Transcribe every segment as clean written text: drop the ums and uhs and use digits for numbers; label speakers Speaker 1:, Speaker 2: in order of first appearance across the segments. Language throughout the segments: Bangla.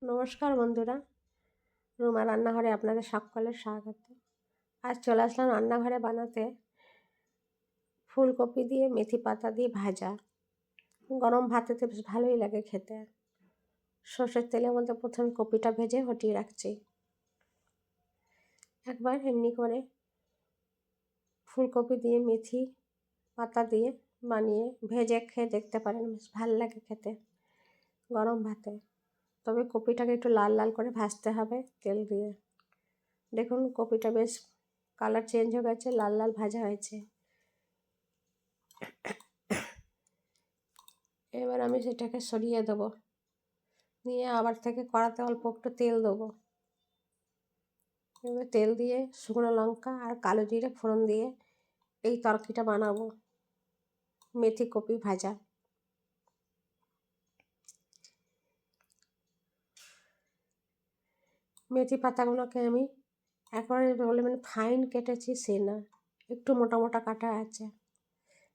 Speaker 1: নমস্কার বন্ধুরা, রুমা রান্নাঘরে আপনাদের সকলের স্বাগত। আজ চলে আসলাম রান্নাঘরে বানাতে ফুলকপি দিয়ে মেথি পাতা দিয়ে ভাজা। গরম ভাতেতে বেশ ভালোই লাগে খেতে। সর্ষের তেলের মধ্যে প্রথমে কপিটা ভেজে হটিয়ে রাখছি। একবার এমনি করে ফুলকপি দিয়ে মেথি পাতা দিয়ে বানিয়ে ভেজে খেয়ে দেখতে পারেন, বেশ ভালো লাগে খেতে গরম ভাতে। তবে কপিটাকে একটু লাল লাল করে ভাজতে হবে তেল দিয়ে। দেখুন কপিটা বেশ কালার চেঞ্জ হয়ে গেছে, লাল লাল ভাজা হয়েছে। এবার আমি সেটাকে সরিয়ে দেবো, নিয়ে আবার থেকে কড়াতে অল্প একটু তেল দেবো। এবার তেল দিয়ে শুকনো লঙ্কা আর কালো জিরে ফোড়ন দিয়ে এই তরকারিটা বানাবো, মেথি কপি ভাজা। মেথি পাতাগুলোকে আমি একেবারে মানে ফাইন কেটেছি সে না, একটু মোটা মোটা কাটা আছে।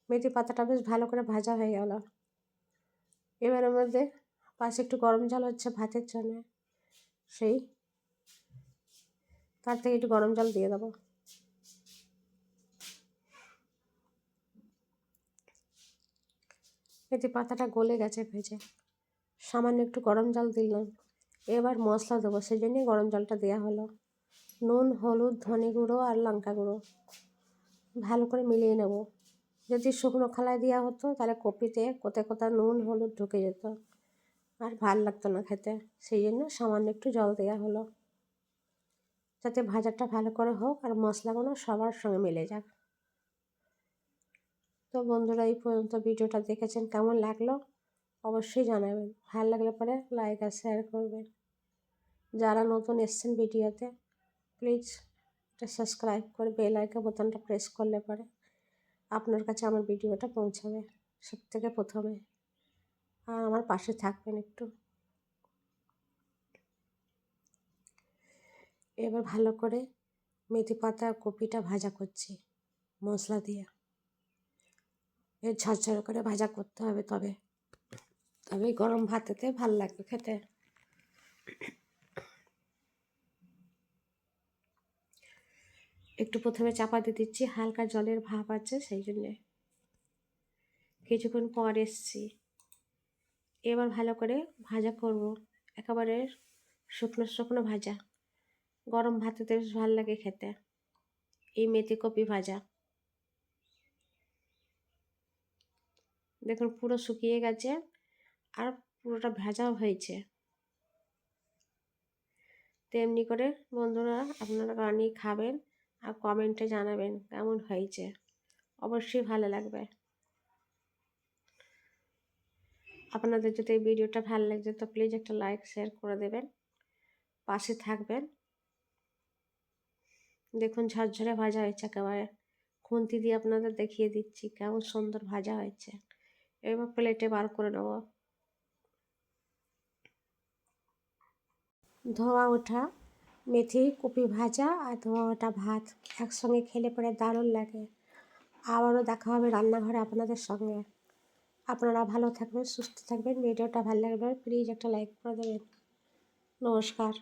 Speaker 1: মেথি পাতাটা বেশ ভালো করে ভাজা হয়ে গেল। এবার এর মধ্যে পাশে একটু গরম জল হচ্ছে ভাতের জন্য, তার থেকে একটু গরম জল দিয়ে দেবো। মেথি পাতাটা গলে গেছে ভেজে, সামান্য একটু গরম জল দিলাম। এবার মশলা দেবো, সেই জন্যই গরম জলটা দেওয়া হলো। নুন, হলুদ, ধনে গুঁড়ো আর লঙ্কা গুঁড়ো ভালো করে মিলিয়ে নেব। যদি শুকনো খোলায় দেওয়া হতো তাহলে কপিতে কোথায় কোথায় নুন হলুদ ঢুকে যেত, আর ভাল লাগতো না খেতে। সেই জন্য সামান্য একটু জল দেওয়া হলো, যাতে ভাজাটা ভালো করে হোক আর মশলাগুলো সবার সঙ্গে মিলে যাক। তো বন্ধুরা, এই পর্যন্ত ভিডিওটা দেখেছেন, কেমন লাগলো অবশ্যই জানাবেন। ভালো লাগলে পরে লাইক আর শেয়ার করবেন। যারা নতুন এসছেন ভিডিওতে, প্লিজ এটা সাবস্ক্রাইব করে বেল আইকন বোতামটা প্রেস করলে পরে আপনার কাছে আমার ভিডিওটা পৌঁছাবে সব থেকে প্রথমে। আর আমার পাশে থাকবেন একটু। এবার ভালো করে মেথি পাতা আর কপিটা ভাজা করছি মশলা দিয়ে। এর ঝরঝরে করে ভাজা করতে হবে, তবে গরম ভাতেতে ভাল লাগবে খেতে। একটু প্রথমে চাপা দিয়ে দিচ্ছি, হালকা জলের ভাব আছে সেই জন্যে। কিছুক্ষণ পর এসছি, এবার ভালো করে ভাজা করব, একেবারে শুকনো শুকনো ভাজা। গরম ভাতেতে বেশ ভালো লাগে খেতে এই মেথি কপি ভাজা। দেখুন পুরো শুকিয়ে গেছে আর পুরোটা ভাজাও হয়েছে। তেমনি করে বন্ধুরা আপনারা বানিয়ে খাবেন আর কমেন্টে জানাবেন কেমন হয়েছে, অবশ্যই ভালো লাগবে। আপনাদের যদি এই ভিডিওটা ভালো লাগছে তো প্লিজ একটা লাইক শেয়ার করে দেবেন, পাশে থাকবেন। দেখুন ঝরঝরে ভাজা হয়েছে, একেবারে খুন্তি দিয়ে আপনাদের দেখিয়ে দিচ্ছি কেমন সুন্দর ভাজা হয়েছে। এবার প্লেটে বার করে নেব। ধোয়া ওঠা মেথি কপি ভাজা আর ধোয়া ওঠা ভাত একসঙ্গে খেলে পরে দারুণ লাগে। আবারও দেখা হবে রান্নাঘরে আপনাদের সঙ্গে। আপনারা ভালো থাকবেন, সুস্থ থাকবেন। ভিডিওটা ভালো লাগলে প্লিজ একটা লাইক করে দেবেন। নমস্কার।